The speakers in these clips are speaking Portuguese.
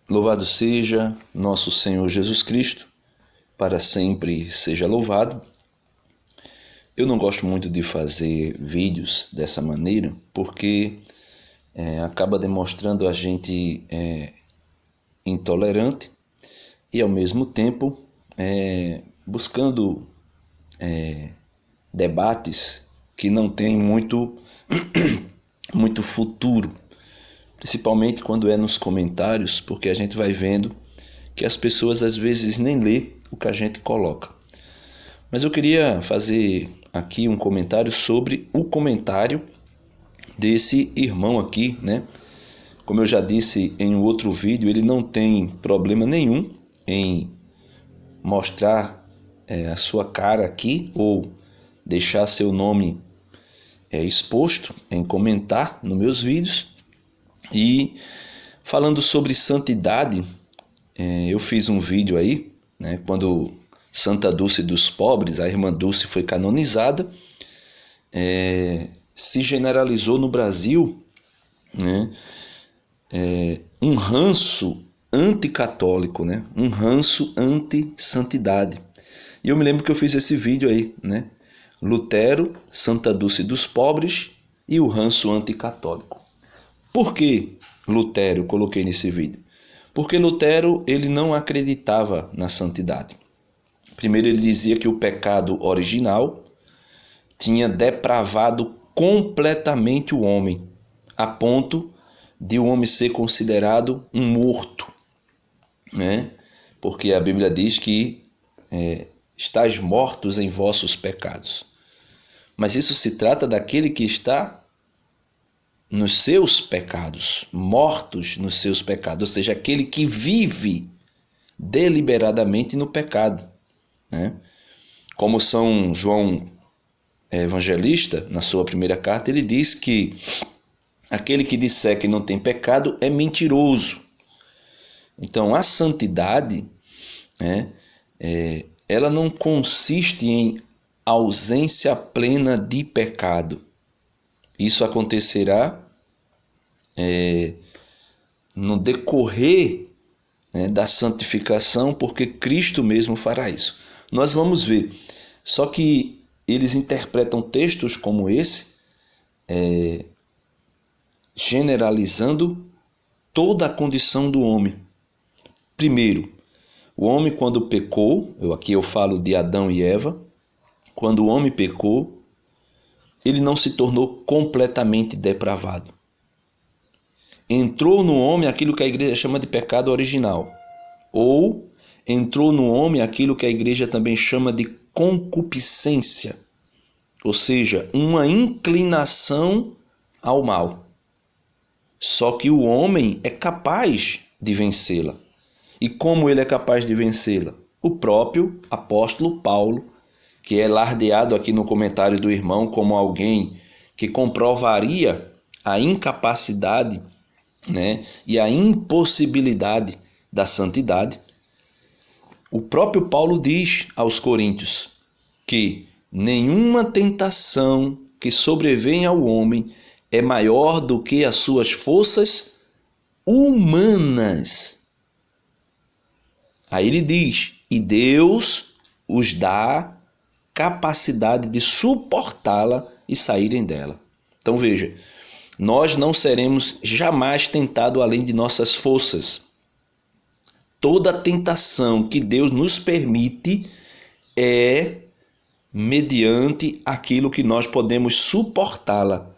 Louvado seja nosso Senhor Jesus Cristo, para sempre seja louvado. Eu não gosto muito de fazer vídeos dessa maneira, porque acaba demonstrando a gente intolerante e ao mesmo tempo buscando debates que não têm muito futuro. Principalmente quando é nos comentários, porque a gente vai vendo que as pessoas às vezes nem lê o que a gente coloca. Mas eu queria fazer aqui um comentário sobre o comentário desse irmão aqui, né? Como eu já disse em um outro vídeo, ele não tem problema nenhum em mostrar a sua cara aqui ou deixar seu nome exposto em comentar nos meus vídeos. E falando sobre santidade, eu fiz um vídeo aí, né, quando Santa Dulce dos Pobres, a irmã Dulce, foi canonizada, se generalizou no Brasil, né, um ranço anticatólico, né, um ranço anti-santidade. E eu me lembro que eu fiz esse vídeo aí, né, Lutero, Santa Dulce dos Pobres e o ranço anticatólico. Por que Lutero eu coloquei nesse vídeo? Porque Lutero ele não acreditava na santidade. Primeiro ele dizia que o pecado original tinha depravado completamente o homem, a ponto de o homem ser considerado um morto, né? Porque a Bíblia diz que estáis mortos em vossos pecados. Mas isso se trata daquele que está nos seus pecados, mortos nos seus pecados, ou seja, aquele que vive deliberadamente no pecado, né? Como São João Evangelista, na sua primeira carta, ele diz que aquele que disser que não tem pecado é mentiroso. Então, a santidade, né, ela não consiste em ausência plena de pecado. Isso acontecerá no decorrer, né, da santificação, porque Cristo mesmo fará isso. Nós vamos ver. Só que eles interpretam textos como esse, generalizando toda a condição do homem. Primeiro, o homem quando pecou, aqui eu falo de Adão e Eva, quando o homem pecou, ele não se tornou completamente depravado. Entrou no homem aquilo que a igreja chama de pecado original. Ou entrou no homem aquilo que a igreja também chama de concupiscência. Ou seja, uma inclinação ao mal. Só que o homem é capaz de vencê-la. E como ele é capaz de vencê-la? O próprio apóstolo Paulo, que é lardeado aqui no comentário do irmão como alguém que comprovaria a incapacidade, né, e a impossibilidade da santidade. O próprio Paulo diz aos Coríntios que nenhuma tentação que sobrevém ao homem é maior do que as suas forças humanas. Aí ele diz, e Deus os dá capacidade de suportá-la e saírem dela. Então veja, nós não seremos jamais tentados além de nossas forças. Toda tentação que Deus nos permite é mediante aquilo que nós podemos suportá-la,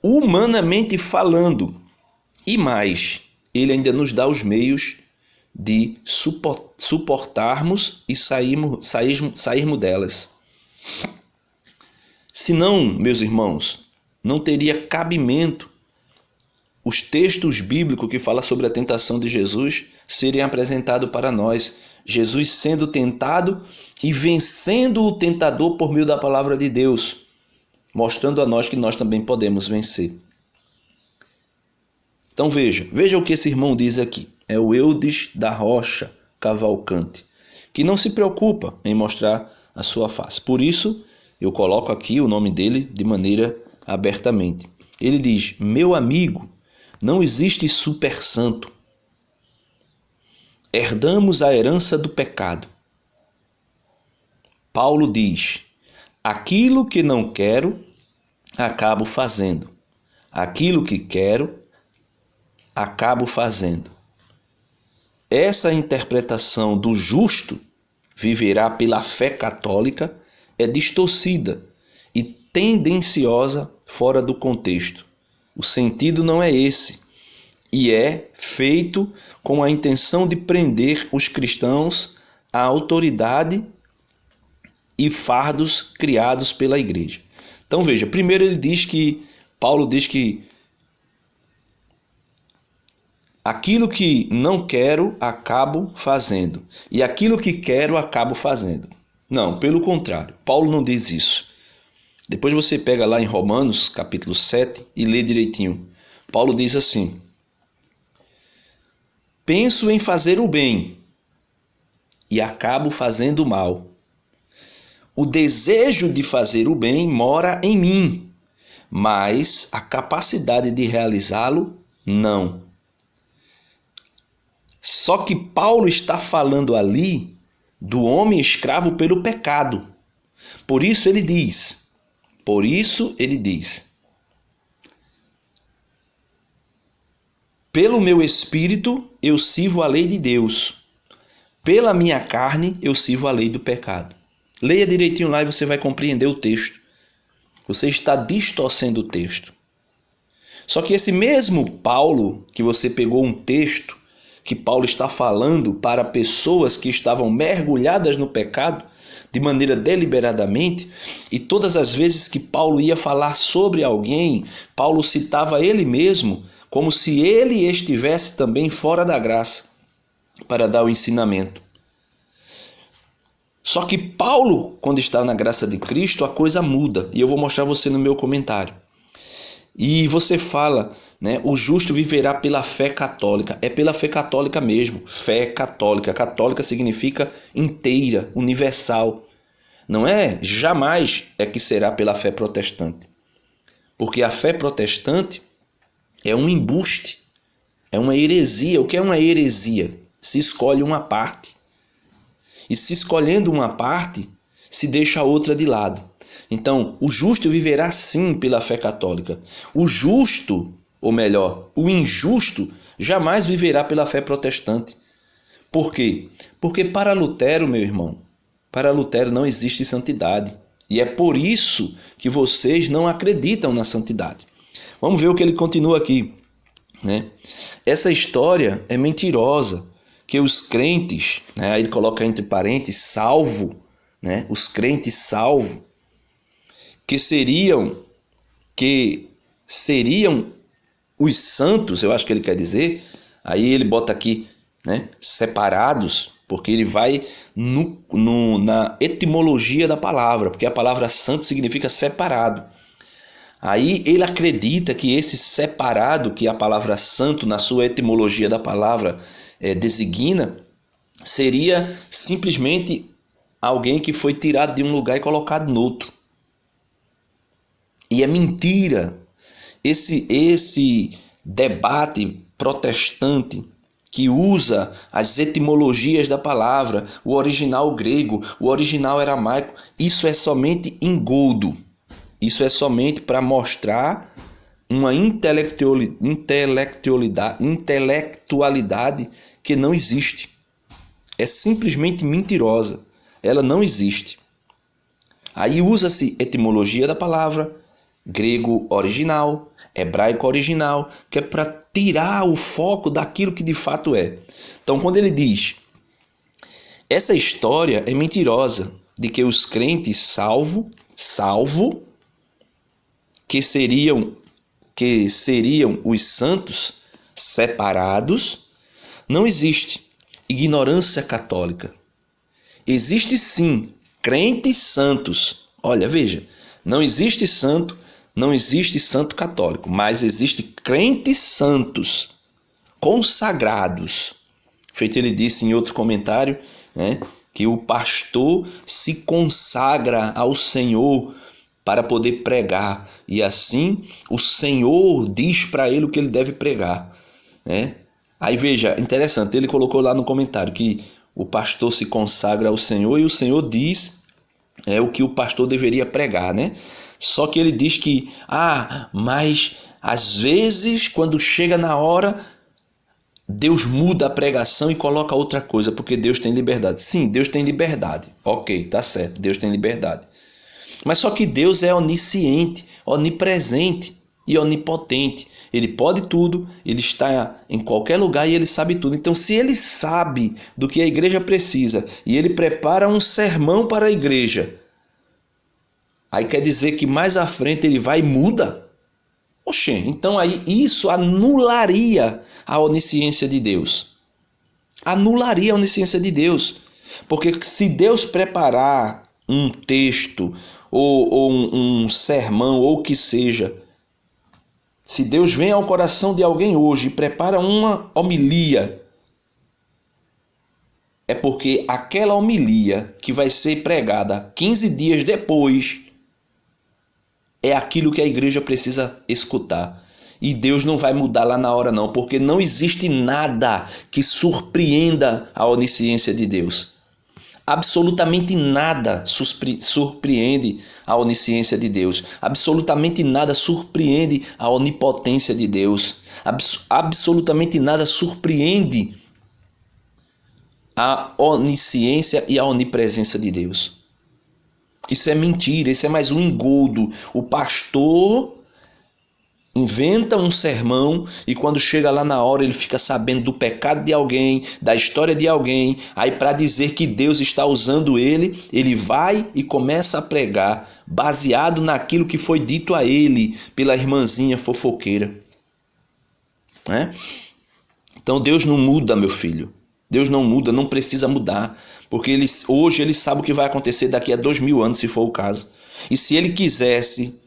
humanamente falando. E mais, Ele ainda nos dá os meios de suportarmos e sairmos delas. Senão, meus irmãos, não teria cabimento os textos bíblicos que falam sobre a tentação de Jesus serem apresentados para nós. Jesus sendo tentado e vencendo o tentador por meio da palavra de Deus, mostrando a nós que nós também podemos vencer. Então veja o que esse irmão diz aqui. É o Eudes da Rocha Cavalcante, que não se preocupa em mostrar a sua face. Por isso, eu coloco aqui o nome dele de maneira abertamente. Ele diz, meu amigo, não existe super santo. herdamos a herança do pecado. Paulo diz: aquilo que não quero, acabo fazendo. Aquilo que quero, acabo fazendo. Essa interpretação do justo viverá pela fé católica é distorcida e tendenciosa fora do contexto. O sentido não é esse, e é feito com a intenção de prender os cristãos à autoridade e fardos criados pela igreja. Então veja, primeiro Paulo diz que aquilo que não quero, acabo fazendo. E aquilo que quero, acabo fazendo. Não, pelo contrário, Paulo não diz isso. Depois você pega lá em Romanos, capítulo 7, e lê direitinho. Paulo diz assim: penso em fazer o bem e acabo fazendo o mal. O desejo de fazer o bem mora em mim, mas a capacidade de realizá-lo, não. Só que Paulo está falando ali do homem escravo pelo pecado. Por isso ele diz, pelo meu espírito eu sirvo a lei de Deus, pela minha carne eu sirvo a lei do pecado. Leia direitinho lá e você vai compreender o texto. Você está distorcendo o texto. Só que esse mesmo Paulo, que você pegou um texto que Paulo está falando para pessoas que estavam mergulhadas no pecado de maneira deliberadamente, e todas as vezes que Paulo ia falar sobre alguém, Paulo citava ele mesmo como se ele estivesse também fora da graça para dar o ensinamento. Só que Paulo, quando está na graça de Cristo, a coisa muda, e eu vou mostrar a você no meu comentário. E você fala, né, o justo viverá pela fé católica. É pela fé católica mesmo, fé católica. Católica significa inteira, universal. Não é, jamais é que será pela fé protestante. Porque a fé protestante é um embuste, é uma heresia. O que é uma heresia? Se escolhe uma parte. E se escolhendo uma parte, se deixa a outra de lado. Então, o justo viverá sim pela fé católica. O justo, ou melhor, o injusto, jamais viverá pela fé protestante. Por quê? Porque para Lutero, meu irmão, para Lutero não existe santidade. E é por isso que vocês não acreditam na santidade. Vamos ver o que ele continua aqui, né? Essa história é mentirosa, que os crentes, né, aí ele coloca entre parênteses, salvo, né, os crentes salvo, que seriam os santos, eu acho que ele quer dizer, aí ele bota aqui, né, separados, porque ele vai na etimologia da palavra, porque a palavra santo significa separado. Aí ele acredita que esse separado, que a palavra santo na sua etimologia da palavra designa, seria simplesmente alguém que foi tirado de um lugar e colocado no outro. E é mentira. Esse debate protestante que usa as etimologias da palavra, o original grego, o original aramaico, isso é somente engodo. Isso é somente para mostrar uma intelectualidade que não existe. É simplesmente mentirosa. Ela não existe. Aí usa-se etimologia da palavra, grego original, hebraico original, que é para tirar o foco daquilo que de fato é. Então, quando ele diz, essa história é mentirosa, de que os crentes salvo, que seriam os santos separados, não existe. Ignorância católica. Existe sim crentes santos. Olha, veja, não existe santo católico, mas existe crentes santos, consagrados. Feito ele disse em outro comentário, né, que o pastor se consagra ao Senhor para poder pregar, e assim o Senhor diz para ele o que ele deve pregar, né? Aí veja, interessante, ele colocou lá no comentário que o pastor se consagra ao Senhor e o Senhor diz o que o pastor deveria pregar, né? Só que ele diz que, mas às vezes quando chega na hora, Deus muda a pregação e coloca outra coisa, porque Deus tem liberdade. Sim, Deus tem liberdade. Ok, tá certo, Deus tem liberdade. Mas só que Deus é onisciente, onipresente e onipotente. Ele pode tudo, ele está em qualquer lugar e ele sabe tudo. Então, se ele sabe do que a igreja precisa e ele prepara um sermão para a igreja, aí quer dizer que mais à frente ele vai e muda? Oxê, então aí isso anularia a onisciência de Deus. Anularia a onisciência de Deus. Porque se Deus preparar um texto ou um sermão ou o que seja, se Deus vem ao coração de alguém hoje e prepara uma homilia, é porque aquela homilia que vai ser pregada 15 dias depois é aquilo que a igreja precisa escutar. E Deus não vai mudar lá na hora não, porque não existe nada que surpreenda a onisciência de Deus. Absolutamente nada surpreende a onisciência de Deus. Absolutamente nada surpreende a onipotência de Deus. Absolutamente nada surpreende a onisciência e a onipresença de Deus. Isso é mentira, isso é mais um engodo. O pastor inventa um sermão e quando chega lá na hora ele fica sabendo do pecado de alguém, da história de alguém. Aí para dizer que Deus está usando ele, ele vai e começa a pregar baseado naquilo que foi dito a ele pela irmãzinha fofoqueira. Então Deus não muda, meu filho. Deus não muda, não precisa mudar. Porque hoje ele sabe o que vai acontecer daqui a 2000 anos, se for o caso. E se ele quisesse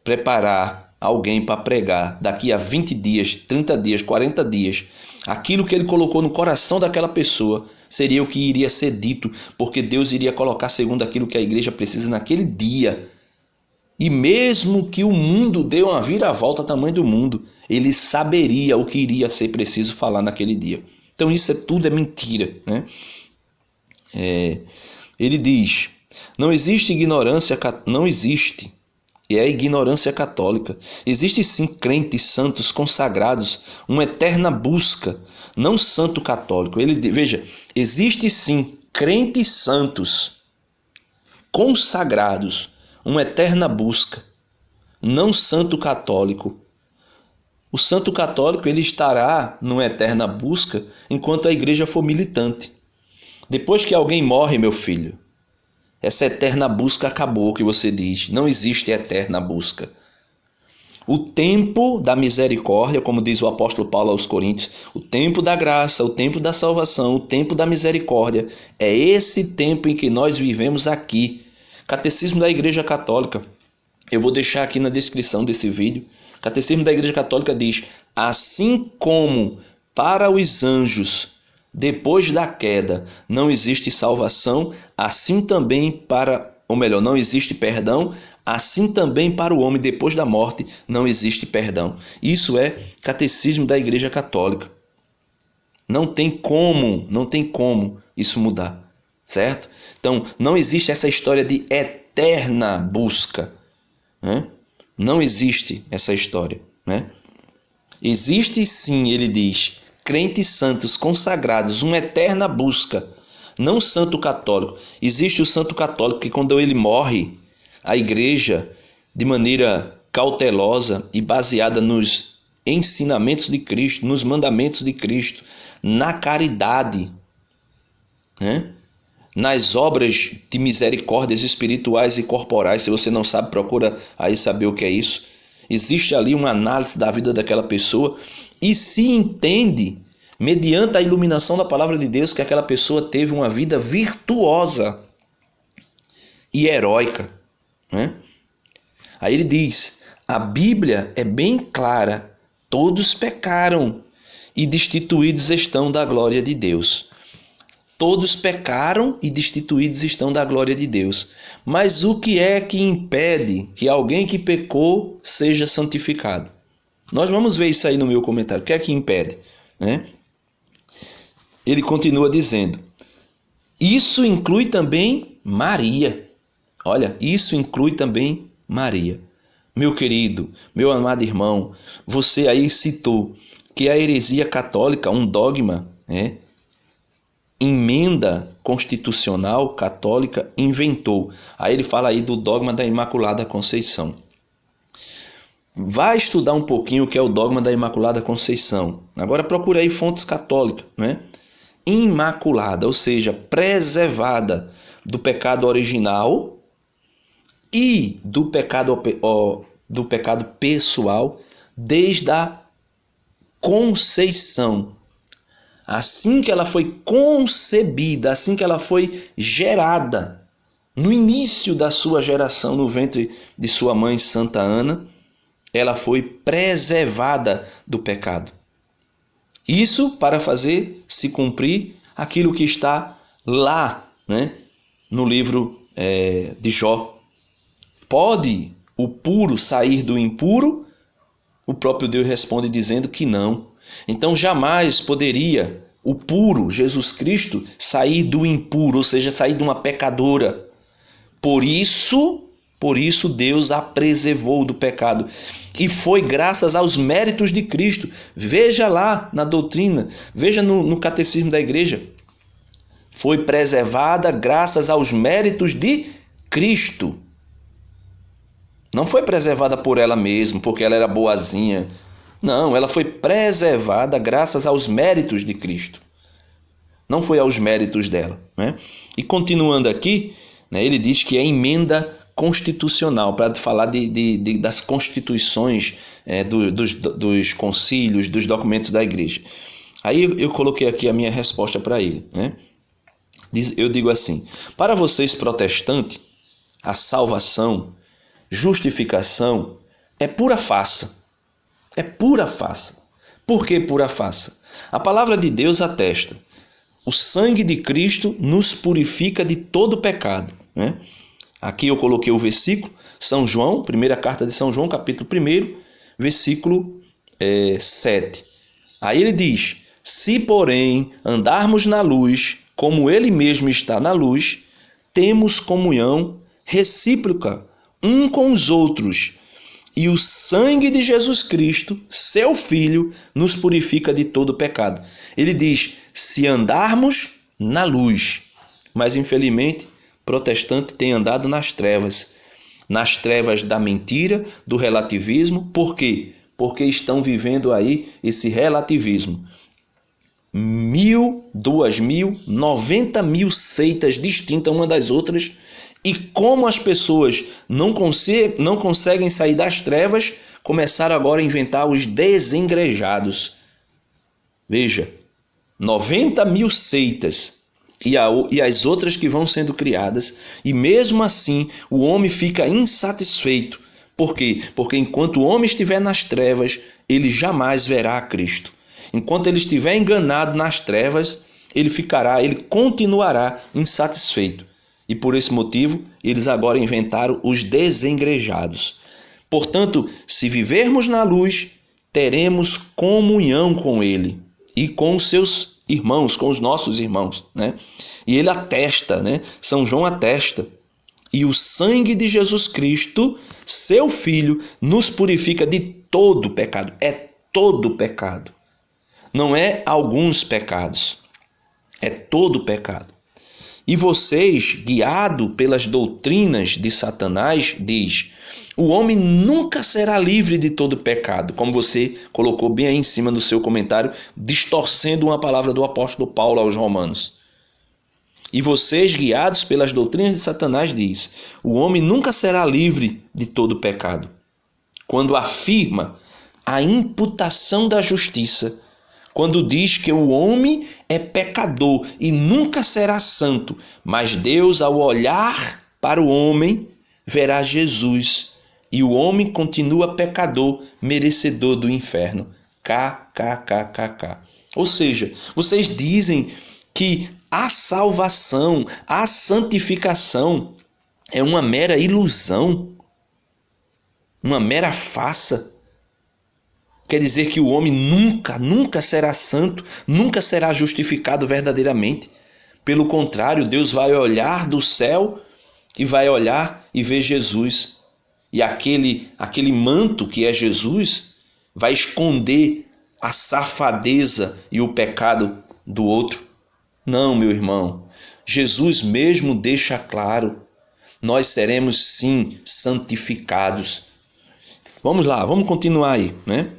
preparar alguém para pregar daqui a 20 dias, 30 dias, 40 dias, aquilo que ele colocou no coração daquela pessoa seria o que iria ser dito, porque Deus iria colocar segundo aquilo que a igreja precisa naquele dia. E mesmo que o mundo dê uma viravolta ao tamanho do mundo, ele saberia o que iria ser preciso falar naquele dia. Então isso tudo é mentira, né? Ele diz, não existe ignorância, não existe, e é a ignorância católica. Existe sim crentes santos consagrados, uma eterna busca, não santo católico. Veja, existe sim crentes santos consagrados, uma eterna busca, não santo católico. O santo católico ele estará numa eterna busca enquanto a igreja for militante. Depois que alguém morre, meu filho, essa eterna busca acabou, que você diz. Não existe eterna busca. O tempo da misericórdia, como diz o apóstolo Paulo aos Coríntios, o tempo da graça, o tempo da salvação, o tempo da misericórdia, é esse tempo em que nós vivemos aqui. Catecismo da Igreja Católica, eu vou deixar aqui na descrição desse vídeo. Catecismo da Igreja Católica diz, assim como para os anjos, depois da queda, não existe salvação, assim também não existe perdão, assim também para o homem depois da morte não existe perdão. Isso é Catecismo da Igreja Católica. Não tem como isso mudar, certo? Então, não existe essa história de eterna busca, né? Não existe essa história, né? Existe sim, ele diz, crentes santos consagrados, uma eterna busca, não santo católico. Existe o santo católico que quando ele morre, a igreja, de maneira cautelosa e baseada nos ensinamentos de Cristo, nos mandamentos de Cristo, na caridade, nas obras de misericórdias espirituais e corporais. Se você não sabe, procura aí saber o que é isso. Existe ali uma análise da vida daquela pessoa e se entende, mediante a iluminação da palavra de Deus, que aquela pessoa teve uma vida virtuosa e heróica, Aí ele diz, a Bíblia é bem clara, todos pecaram e destituídos estão da glória de Deus. Todos pecaram e destituídos estão da glória de Deus. Mas o que é que impede que alguém que pecou seja santificado? Nós vamos ver isso aí no meu comentário. O que é que impede? né? Ele continua dizendo: isso inclui também Maria. Olha, isso inclui também Maria. Meu querido, meu amado irmão, você aí citou que a heresia católica, um dogma, né, emenda constitucional católica inventou. Aí ele fala aí do dogma da Imaculada Conceição. Vai estudar um pouquinho o que é o dogma da Imaculada Conceição. Agora procura aí fontes católicas, né? Imaculada, ou seja, preservada do pecado original e do pecado pessoal desde a conceição. Assim que ela foi concebida, assim que ela foi gerada, no início da sua geração no ventre de sua mãe Santa Ana, ela foi preservada do pecado. Isso para fazer se cumprir aquilo que está lá, né, no livro de Jó. Pode o puro sair do impuro? O próprio Deus responde dizendo que não. Então jamais poderia o puro, Jesus Cristo, sair do impuro, ou seja, sair de uma pecadora. Por isso Deus a preservou do pecado. E foi graças aos méritos de Cristo. Veja lá na doutrina, veja no catecismo da igreja. Foi preservada graças aos méritos de Cristo. Não foi preservada por ela mesma, porque ela era boazinha. Não, ela foi preservada graças aos méritos de Cristo. Não foi aos méritos dela, né? E continuando aqui, né, ele diz que é emenda constitucional, para falar das constituições, dos concílios, dos documentos da igreja. Aí eu coloquei aqui a minha resposta para ele, né? Eu digo assim: para vocês protestantes, a salvação, justificação é pura farsa. É pura farsa. Por que pura farsa? A palavra de Deus atesta: o sangue de Cristo nos purifica de todo pecado, né? Aqui eu coloquei o versículo, São João, primeira carta de São João, capítulo 1, versículo 7. Aí ele diz: se porém andarmos na luz, como ele mesmo está na luz, temos comunhão recíproca um com os outros, e o sangue de Jesus Cristo, seu Filho, nos purifica de todo pecado. Ele diz: se andarmos na luz. Mas infelizmente, protestante tem andado nas trevas da mentira, do relativismo. Por quê? Porque estão vivendo aí esse relativismo. 1.000, 2.000, 90.000 seitas distintas uma das outras. E como as pessoas não conseguem sair das trevas, começaram agora a inventar os desengrejados. Veja, 90.000 seitas e as outras que vão sendo criadas, e mesmo assim o homem fica insatisfeito. Por quê? Porque enquanto o homem estiver nas trevas, ele jamais verá a Cristo. Enquanto ele estiver enganado nas trevas, ele continuará insatisfeito. E por esse motivo, eles agora inventaram os desengrejados. Portanto, se vivermos na luz, teremos comunhão com ele e com os seus irmãos, com os nossos irmãos, né? E ele atesta, né? São João atesta: e o sangue de Jesus Cristo, seu Filho, nos purifica de todo pecado. É todo pecado. Não é alguns pecados. É todo pecado. E vocês, guiados pelas doutrinas de Satanás, diz: o homem nunca será livre de todo pecado, como você colocou bem aí em cima no seu comentário, distorcendo uma palavra do apóstolo Paulo aos Romanos. E vocês, guiados pelas doutrinas de Satanás, diz: o homem nunca será livre de todo pecado, quando afirma a imputação da justiça, quando diz que o homem é pecador e nunca será santo, mas Deus, ao olhar para o homem, verá Jesus, e o homem continua pecador, merecedor do inferno. KKKKK. Ou seja, vocês dizem que a salvação, a santificação é uma mera ilusão, uma mera farsa, quer dizer que o homem nunca será santo, nunca será justificado verdadeiramente. Pelo contrário, Deus vai olhar do céu e vai olhar e ver Jesus. E aquele manto que é Jesus vai esconder a safadeza e o pecado do outro. Não, meu irmão, Jesus mesmo deixa claro, nós seremos sim santificados. Vamos lá, vamos continuar aí, né?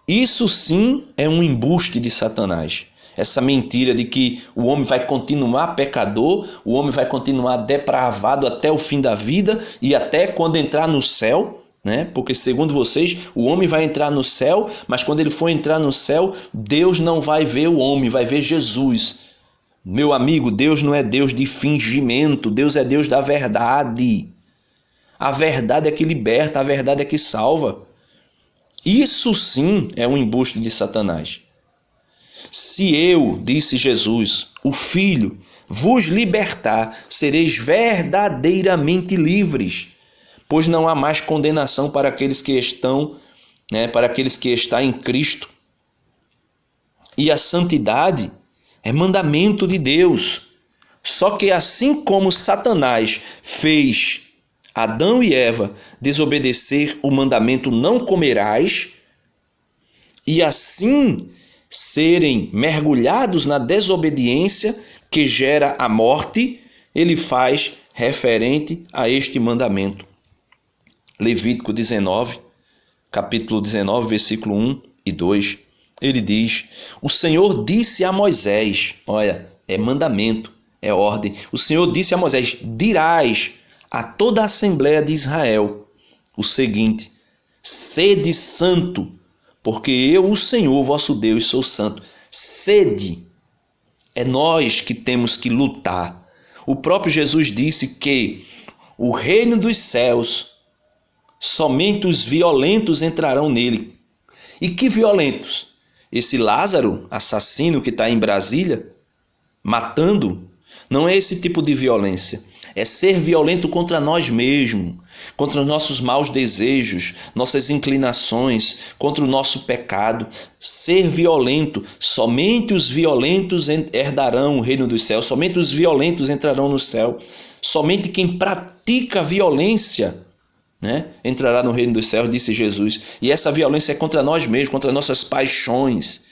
Isso sim é um embuste de Satanás. Essa mentira de que o homem vai continuar pecador, o homem vai continuar depravado até o fim da vida e até quando entrar no céu, né? Porque segundo vocês, o homem vai entrar no céu, mas quando ele for entrar no céu, Deus não vai ver o homem, vai ver Jesus. Meu amigo, Deus não é Deus de fingimento, Deus é Deus da verdade. A verdade é que liberta, a verdade é que salva. Isso sim é um embuste de Satanás. Se eu, disse Jesus, o Filho, vos libertar, sereis verdadeiramente livres, pois não há mais condenação para aqueles que estão, para aqueles que estão em Cristo. E a santidade é mandamento de Deus. Só que assim como Satanás fez Adão e Eva desobedecer o mandamento não comerás, e assim serem mergulhados na desobediência que gera a morte, ele faz referente a este mandamento. Levítico 19, capítulo 19, versículo 1 e 2, ele diz: o Senhor disse a Moisés, olha, é mandamento, é ordem, o Senhor disse a Moisés, dirás a toda a Assembleia de Israel o seguinte: sede santo, porque eu, o Senhor, vosso Deus, sou santo. Sede. É nós que temos que lutar. O próprio Jesus disse que o reino dos céus, somente os violentos entrarão nele. E que violentos? Esse Lázaro, assassino que está em Brasília, matando, não é esse tipo de violência. É ser violento contra nós mesmos, contra os nossos maus desejos, nossas inclinações, contra o nosso pecado. Ser violento, somente os violentos herdarão o reino dos céus, somente os violentos entrarão no céu. Somente quem pratica violência, entrará no reino dos céus, disse Jesus. E essa violência é contra nós mesmos, contra nossas paixões.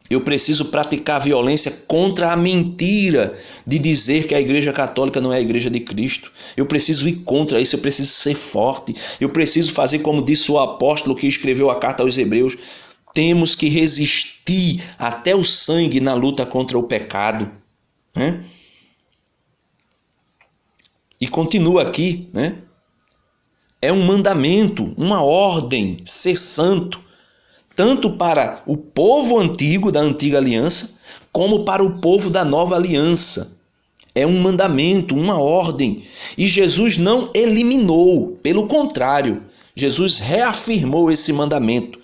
Eu preciso praticar violência contra a mentira de dizer que a Igreja Católica não é a Igreja de Cristo. Eu preciso ir contra isso, eu preciso ser forte. Eu preciso fazer como disse o apóstolo que escreveu a carta aos Hebreus. Temos que resistir até o sangue na luta contra o pecado. E continua aqui, É um mandamento, uma ordem, ser santo. Tanto para o povo antigo, da antiga aliança, como para o povo da nova aliança. É um mandamento, uma ordem. E Jesus não eliminou, pelo contrário, Jesus reafirmou esse mandamento.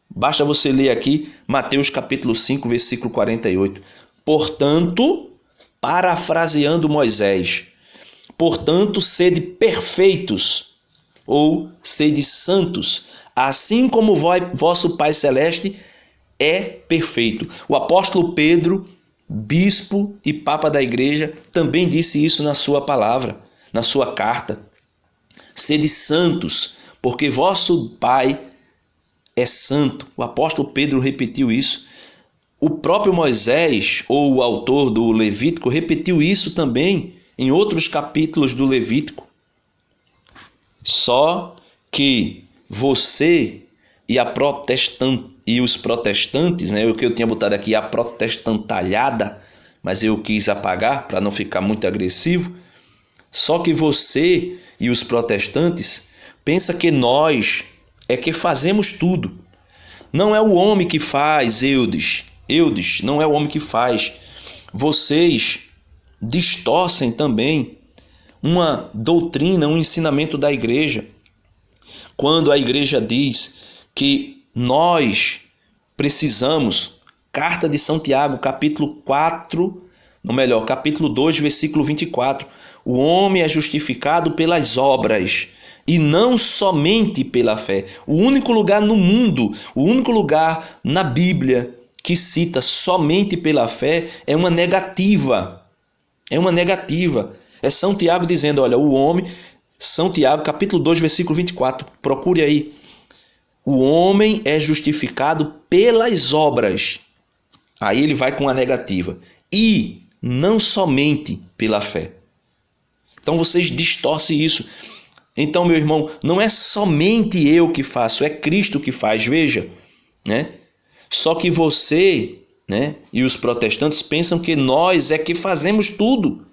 Basta você ler aqui Mateus capítulo 5, versículo 48. Portanto, parafraseando Moisés, portanto, sede perfeitos, ou sede santos, assim como vosso Pai Celeste é perfeito. O apóstolo Pedro, bispo e papa da igreja, também disse isso na sua palavra, na sua carta. Sede santos, porque vosso Pai é santo. O apóstolo Pedro repetiu isso. O próprio Moisés, ou o autor do Levítico, repetiu isso também em outros capítulos do Levítico. Só que você e os protestantes, o que eu tinha botado aqui, a protestantalhada, mas eu quis apagar para não ficar muito agressivo. Só que você e os protestantes pensam que nós é que fazemos tudo. Não é o homem que faz, Eudes, não é o homem que faz. Vocês distorcem também uma doutrina, um ensinamento da igreja. Quando a igreja diz que nós precisamos, carta de São Tiago, capítulo 2, versículo 24, o homem é justificado pelas obras e não somente pela fé. O único lugar no mundo, o único lugar na Bíblia que cita somente pela fé é uma negativa. É uma negativa. É São Tiago dizendo, olha, o homem, São Tiago, capítulo 2, versículo 24, procure aí. O homem é justificado pelas obras. Aí ele vai com a negativa. E não somente pela fé. Então vocês distorcem isso. Então, meu irmão, não é somente eu que faço, é Cristo que faz, veja, né? Só que você, né, e os protestantes pensam que nós é que fazemos tudo.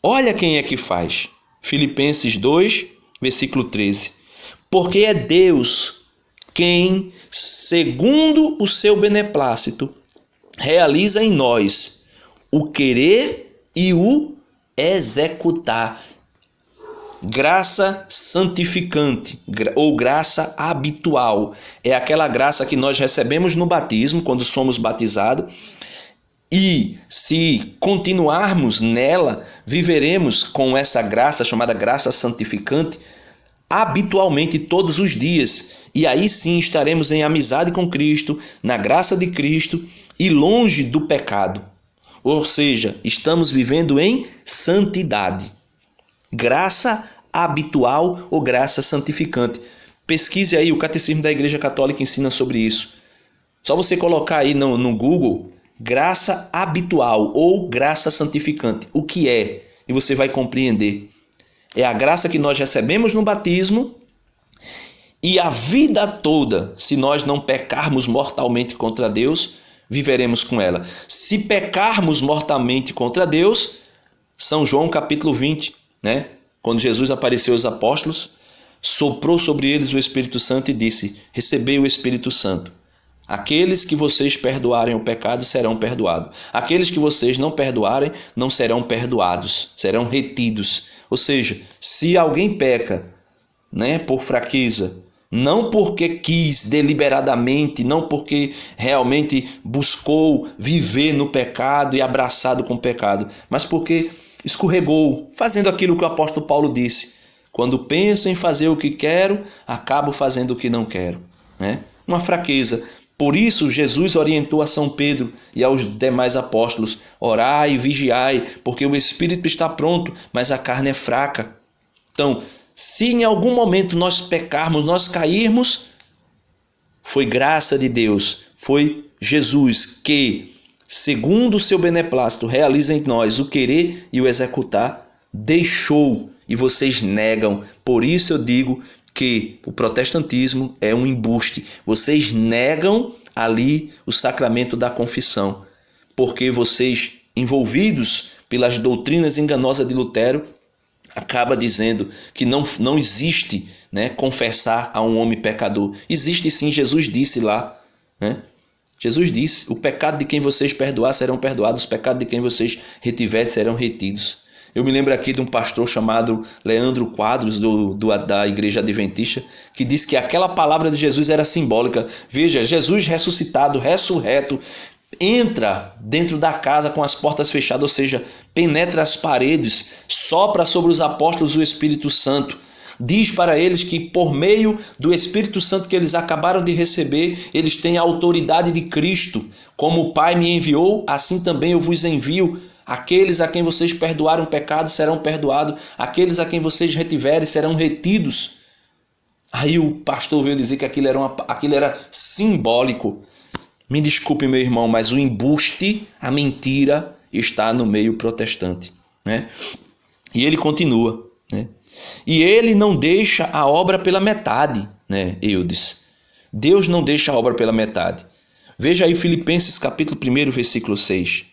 Olha quem é que faz. Filipenses 2, versículo 13. Porque é Deus quem, segundo o seu beneplácito, realiza em nós o querer e o executar. Graça santificante ou graça habitual é aquela graça que nós recebemos no batismo, quando somos batizados, e se continuarmos nela, viveremos com essa graça chamada graça santificante habitualmente todos os dias. E aí sim estaremos em amizade com Cristo, na graça de Cristo e longe do pecado. Ou seja, estamos vivendo em santidade. Graça habitual ou graça santificante. Pesquise aí, o Catecismo da Igreja Católica ensina sobre isso. Só você colocar aí no Google, graça habitual ou graça santificante. O que é? E você vai compreender. É a graça que nós recebemos no batismo e a vida toda, se nós não pecarmos mortalmente contra Deus, viveremos com ela. Se pecarmos mortalmente contra Deus, São João capítulo 20, né? Quando Jesus apareceu aos apóstolos, soprou sobre eles o Espírito Santo e disse, recebei o Espírito Santo. Aqueles que vocês perdoarem o pecado serão perdoados. Aqueles que vocês não perdoarem não serão perdoados, serão retidos. Ou seja, se alguém peca, né, por fraqueza, não porque quis deliberadamente, não porque realmente buscou viver no pecado e abraçado com o pecado, mas porque escorregou, fazendo aquilo que o apóstolo Paulo disse. Quando penso em fazer o que quero, acabo fazendo o que não quero. Né? Uma fraqueza. Por isso, Jesus orientou a São Pedro e aos demais apóstolos, orai e vigiai, porque o espírito está pronto, mas a carne é fraca. Então, se em algum momento nós pecarmos, nós cairmos, foi graça de Deus, foi Jesus que, segundo o seu beneplácito, realiza em nós o querer e o executar, deixou e vocês negam. Por isso eu digo que o protestantismo é um embuste. Vocês negam ali o sacramento da confissão, porque vocês, envolvidos pelas doutrinas enganosas de Lutero, acaba dizendo que não existe, né, confessar a um homem pecador. Existe sim, Jesus disse lá, né? Jesus disse, o pecado de quem vocês perdoar serão perdoados, os pecados de quem vocês retiverem serão retidos. Eu me lembro aqui de um pastor chamado Leandro Quadros, da Igreja Adventista, que disse que aquela palavra de Jesus era simbólica. Veja, Jesus ressuscitado, ressurreto, entra dentro da casa com as portas fechadas, ou seja, penetra as paredes, sopra sobre os apóstolos o Espírito Santo. Diz para eles que por meio do Espírito Santo que eles acabaram de receber, eles têm a autoridade de Cristo. Como o Pai me enviou, assim também eu vos envio. Aqueles a quem vocês perdoarem o pecado serão perdoados. Aqueles a quem vocês retiverem serão retidos. Aí o pastor veio dizer que aquilo era simbólico. Me desculpe, meu irmão, mas o embuste, a mentira, está no meio protestante. Né? E ele continua, né? E ele não deixa a obra pela metade, né, Eudes? Deus não deixa a obra pela metade. Veja aí Filipenses capítulo 1, versículo 6.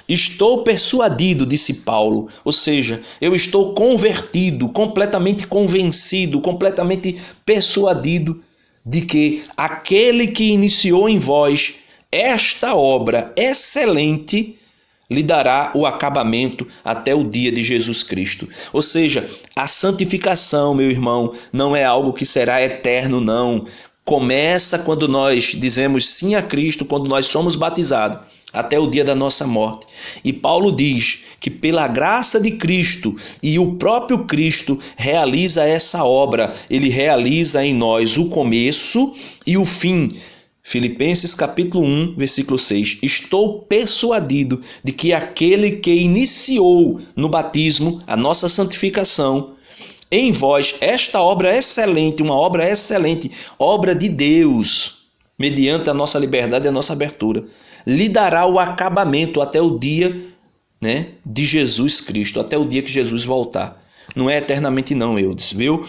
Estou persuadido, disse Paulo, ou seja, eu estou convertido, completamente convencido, completamente persuadido de que aquele que iniciou em vós esta obra excelente lhe dará o acabamento até o dia de Jesus Cristo. Ou seja, a santificação, meu irmão, não é algo que será eterno, não. Começa quando nós dizemos sim a Cristo, quando nós somos batizados. até o dia da nossa morte. E Paulo diz que pela graça de Cristo, e o próprio Cristo realiza essa obra, ele realiza em nós o começo e o fim. Filipenses capítulo 1, versículo 6. Estou persuadido de que aquele que iniciou no batismo a nossa santificação, em vós, esta obra excelente, uma obra excelente, obra de Deus, mediante a nossa liberdade e a nossa abertura, lhe dará o acabamento até o dia, né, de Jesus Cristo, até o dia que Jesus voltar. Não é eternamente não, Eudes, viu?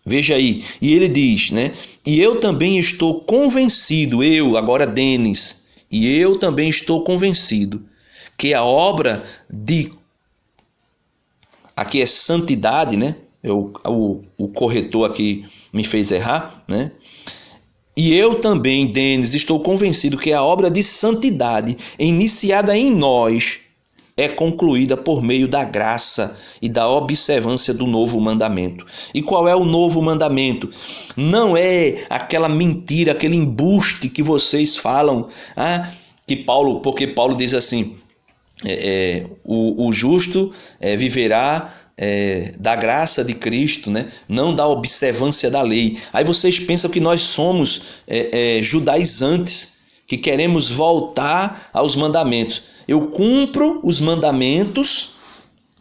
Veja aí, e ele diz, né? E eu também estou convencido, eu, agora Denis, e eu também estou convencido que a obra de... Aqui é santidade, né? O corretor aqui me fez errar, né? E eu também, Denis, estou convencido que a obra de santidade iniciada em nós é concluída por meio da graça e da observância do novo mandamento. E qual é o novo mandamento? Não é aquela mentira, aquele embuste que vocês falam, porque Paulo diz assim, o justo viverá da graça de Cristo, né? Não da observância da lei. Aí vocês pensam que nós somos judaizantes, que queremos voltar aos mandamentos. Eu cumpro os mandamentos,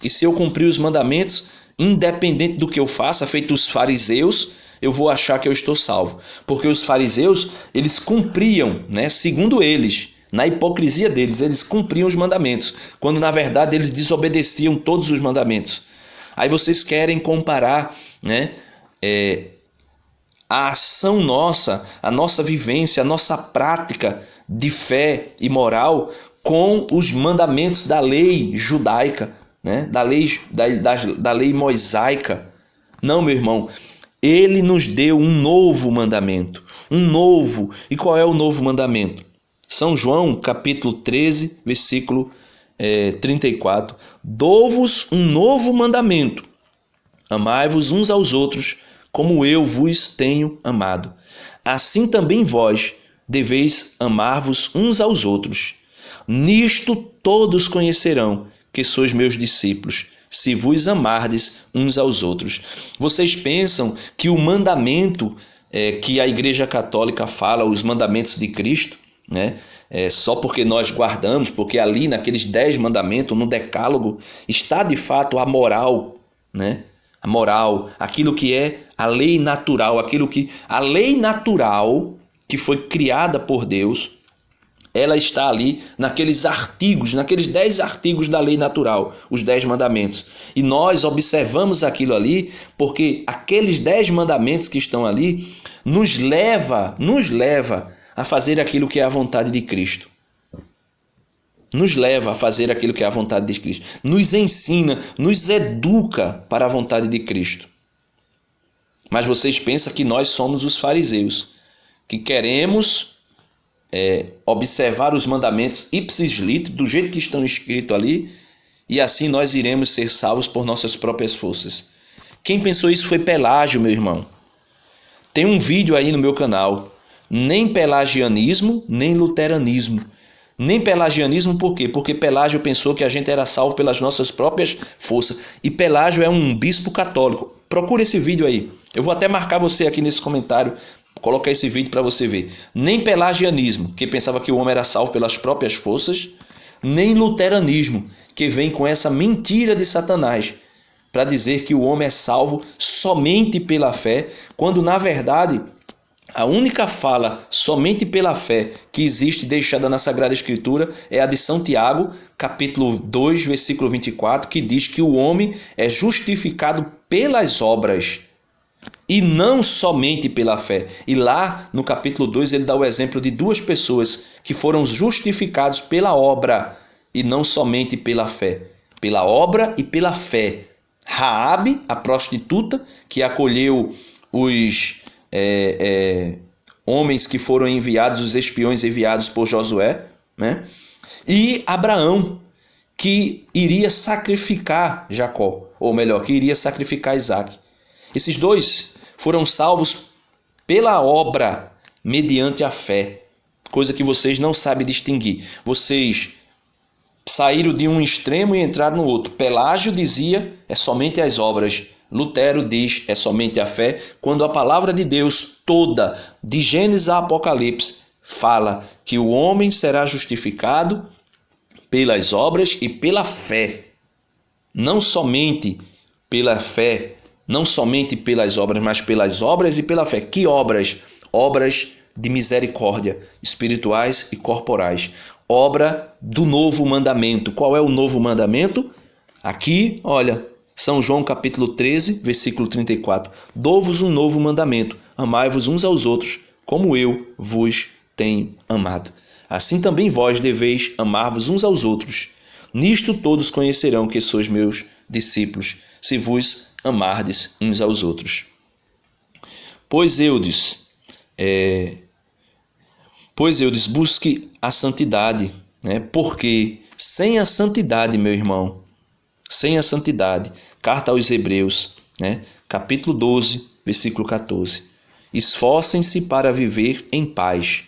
e se eu cumprir os mandamentos, independente do que eu faça, feito os fariseus, eu vou achar que eu estou salvo. Porque os fariseus, eles cumpriam, né? Segundo eles, na hipocrisia deles, eles cumpriam os mandamentos, quando na verdade eles desobedeciam todos os mandamentos. Aí vocês querem comparar, né, a ação nossa, a nossa vivência, a nossa prática de fé e moral com os mandamentos da lei judaica, né, da lei mosaica. Não, meu irmão, ele nos deu um novo mandamento, E qual é o novo mandamento? São João, capítulo 13, versículo 34. Dou-vos um novo mandamento: amai-vos uns aos outros, como eu vos tenho amado. Assim também vós deveis amar-vos uns aos outros. Nisto todos conhecerão que sois meus discípulos, se vos amardes uns aos outros. Vocês pensam que o mandamento que a Igreja Católica fala, os mandamentos de Cristo, né, só porque nós guardamos, porque ali naqueles 10 mandamentos, no decálogo, está de fato a moral, né? A moral, aquilo que é a lei natural, a lei natural que foi criada por Deus, ela está ali naqueles artigos, naqueles 10 artigos da lei natural, os 10 mandamentos. E nós observamos aquilo ali porque aqueles 10 mandamentos que estão ali nos leva a fazer aquilo que é a vontade de Cristo. Nos leva a fazer aquilo que é a vontade de Cristo. Nos ensina, nos educa para a vontade de Cristo. Mas vocês pensam que nós somos os fariseus, que queremos observar os mandamentos ipsis litteris, do jeito que estão escritos ali, e assim nós iremos ser salvos por nossas próprias forças. Quem pensou isso foi Pelágio, meu irmão. Tem um vídeo aí no meu canal. Nem pelagianismo, nem luteranismo. Nem pelagianismo por quê? Porque Pelágio pensou que a gente era salvo pelas nossas próprias forças. E Pelágio é um bispo católico. Procura esse vídeo aí. Eu vou até marcar você aqui nesse comentário, colocar esse vídeo para você ver. Nem pelagianismo, que pensava que o homem era salvo pelas próprias forças, nem luteranismo, que vem com essa mentira de Satanás, para dizer que o homem é salvo somente pela fé, quando na verdade a única fala somente pela fé que existe deixada na Sagrada Escritura é a de São Tiago, capítulo 2, versículo 24, que diz que o homem é justificado pelas obras e não somente pela fé. E lá no capítulo 2 ele dá o exemplo de 2 pessoas que foram justificados pela obra e não somente pela fé. Pela obra e pela fé. Raabe, a prostituta, que acolheu os homens que foram enviados, os espiões enviados por Josué, né? E Abraão, que iria sacrificar Jacó, ou melhor, que iria sacrificar Isaac. Esses 2 foram salvos pela obra, mediante a fé, coisa que vocês não sabem distinguir. Vocês saíram de um extremo e entraram no outro. Pelágio dizia, é somente as obras. Lutero diz, é somente a fé. Quando a palavra de Deus toda, de Gênesis a Apocalipse, fala que o homem será justificado pelas obras e pela fé. Não somente pela fé, não somente pelas obras, mas pelas obras e pela fé. Que obras? Obras de misericórdia, espirituais e corporais. Obra do novo mandamento. Qual é o novo mandamento? Aqui, olha, São João capítulo 13, versículo 34. Dou-vos um novo mandamento, amai-vos uns aos outros, como eu vos tenho amado. Assim também vós deveis amar-vos uns aos outros. Nisto todos conhecerão que sois meus discípulos, se vos amardes uns aos outros. Pois Eudes, busque a santidade, né? Porque sem a santidade, meu irmão, sem a santidade, carta aos Hebreus, né? Capítulo 12, versículo 14. Esforcem-se para viver em paz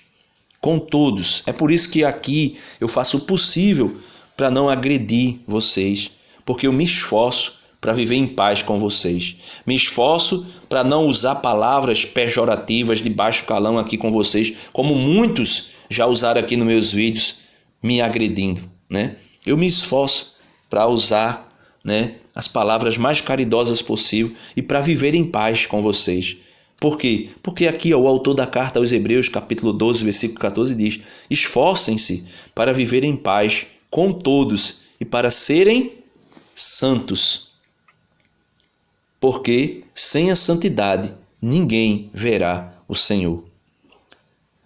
com todos. É por isso que aqui eu faço o possível para não agredir vocês, porque eu me esforço para viver em paz com vocês. Me esforço para não usar palavras pejorativas de baixo calão aqui com vocês, como muitos já usaram aqui nos meus vídeos, me agredindo, né? Eu me esforço para usar, né, as palavras mais caridosas possível e para viver em paz com vocês. Por quê? Porque aqui o autor da carta aos Hebreus, capítulo 12, versículo 14, diz: esforcem-se para viver em paz com todos e para serem santos. Porque sem a santidade ninguém verá o Senhor.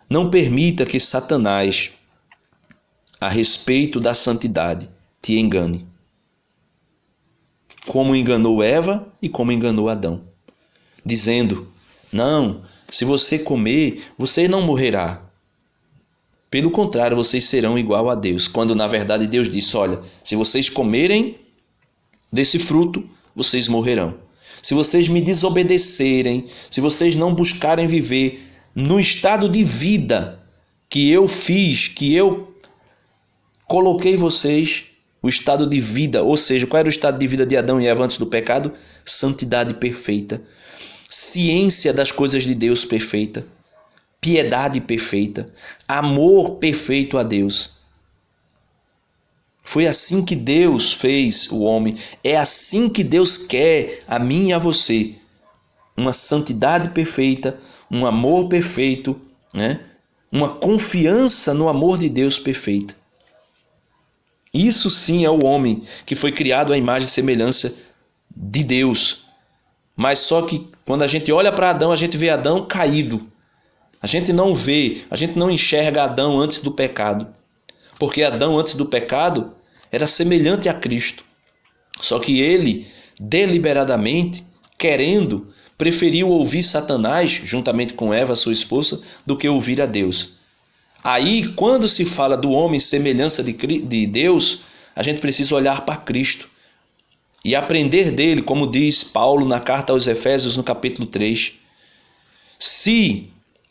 Não permita que Satanás, a respeito da santidade, te engane. Como enganou Eva e como enganou Adão. Dizendo: não, se você comer, você não morrerá. Pelo contrário, vocês serão igual a Deus. Quando na verdade Deus disse: olha, se vocês comerem desse fruto, vocês morrerão. Se vocês me desobedecerem, se vocês não buscarem viver no estado de vida que eu fiz, que eu coloquei vocês, o estado de vida, ou seja, qual era o estado de vida de Adão e Eva antes do pecado? Santidade perfeita, ciência das coisas de Deus perfeita, piedade perfeita, amor perfeito a Deus. Foi assim que Deus fez o homem. É assim que Deus quer a mim e a você. Uma santidade perfeita, um amor perfeito, né? Uma confiança no amor de Deus perfeita. Isso sim é o homem que foi criado à imagem e semelhança de Deus. Mas só que quando a gente olha para Adão, a gente vê Adão caído. A gente não enxerga Adão antes do pecado. Porque Adão, antes do pecado, era semelhante a Cristo. Só que ele, deliberadamente, querendo, preferiu ouvir Satanás, juntamente com Eva, sua esposa, do que ouvir a Deus. Aí, quando se fala do homem semelhança de Deus, a gente precisa olhar para Cristo e aprender dele, como diz Paulo na carta aos Efésios, no capítulo 3.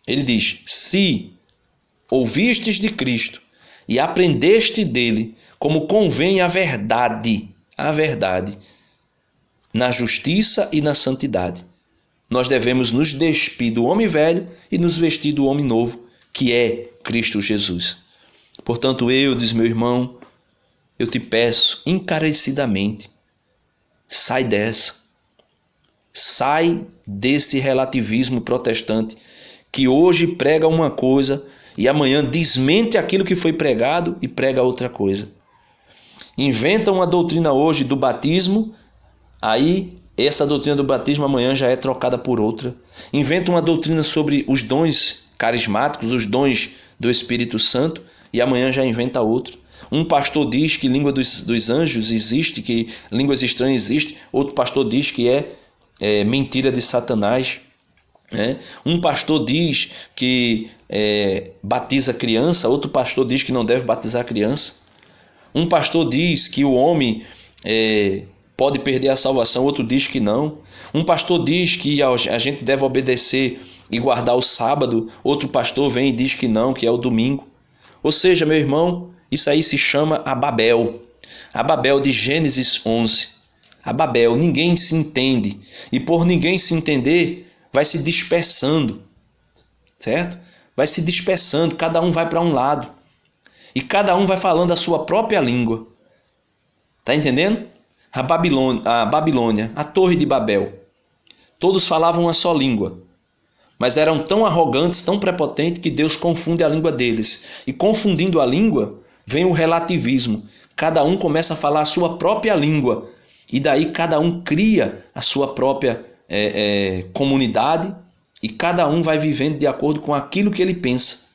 Ele diz, se ouvistes de Cristo e aprendeste dele, como convém a verdade, na justiça e na santidade. Nós devemos nos despir do homem velho e nos vestir do homem novo, que é Cristo Jesus. Portanto, Eudes, meu irmão, eu te peço encarecidamente, sai dessa. Sai desse relativismo protestante que hoje prega uma coisa e amanhã desmente aquilo que foi pregado e prega outra coisa. Inventa uma doutrina hoje do batismo, aí essa doutrina do batismo amanhã já é trocada por outra. Inventa uma doutrina sobre os dons carismáticos, os dons do Espírito Santo, e amanhã já inventa outra. Um pastor diz que língua dos anjos existe, que línguas estranhas existem. Outro pastor diz que é mentira de Satanás. Um pastor diz que batiza criança, outro pastor diz que não deve batizar criança. Um pastor diz que o homem pode perder a salvação, outro diz que não. Um pastor diz que a gente deve obedecer e guardar o sábado, outro pastor vem e diz que não, que é o domingo. Ou seja, meu irmão, isso aí se chama a Babel de Gênesis 11. A Babel, ninguém se entende, e por ninguém se entender, vai se dispersando, certo? Vai se dispersando, cada um vai para um lado, e cada um vai falando a sua própria língua. Tá entendendo? A Babilônia, a Torre de Babel, todos falavam uma só língua, mas eram tão arrogantes, tão prepotentes, que Deus confunde a língua deles. E confundindo a língua, vem o relativismo. Cada um começa a falar a sua própria língua. E daí cada um cria a sua própria comunidade. E cada um vai vivendo de acordo com aquilo que ele pensa.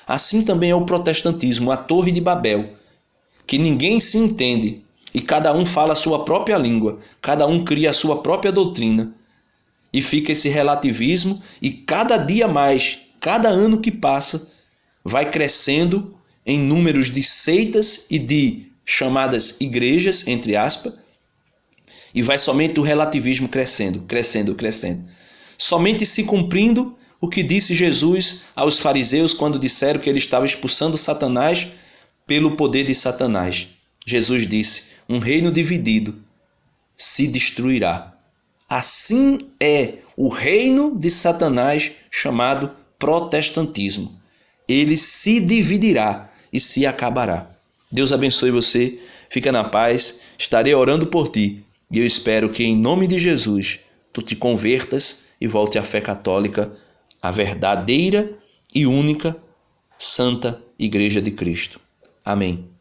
Assim também é o protestantismo, a Torre de Babel. Que ninguém se entende. E cada um fala a sua própria língua. Cada um cria a sua própria doutrina. E fica esse relativismo, e cada dia mais, cada ano que passa, vai crescendo em números de seitas e de chamadas igrejas, entre aspas, e vai somente o relativismo crescendo, crescendo, crescendo. Somente se cumprindo o que disse Jesus aos fariseus quando disseram que ele estava expulsando Satanás pelo poder de Satanás. Jesus disse: um reino dividido se destruirá. Assim é o reino de Satanás, chamado protestantismo. Ele se dividirá e se acabará. Deus abençoe você, fica na paz, estarei orando por ti e eu espero que em nome de Jesus tu te convertas e volte à fé católica, a verdadeira e única Santa Igreja de Cristo. Amém.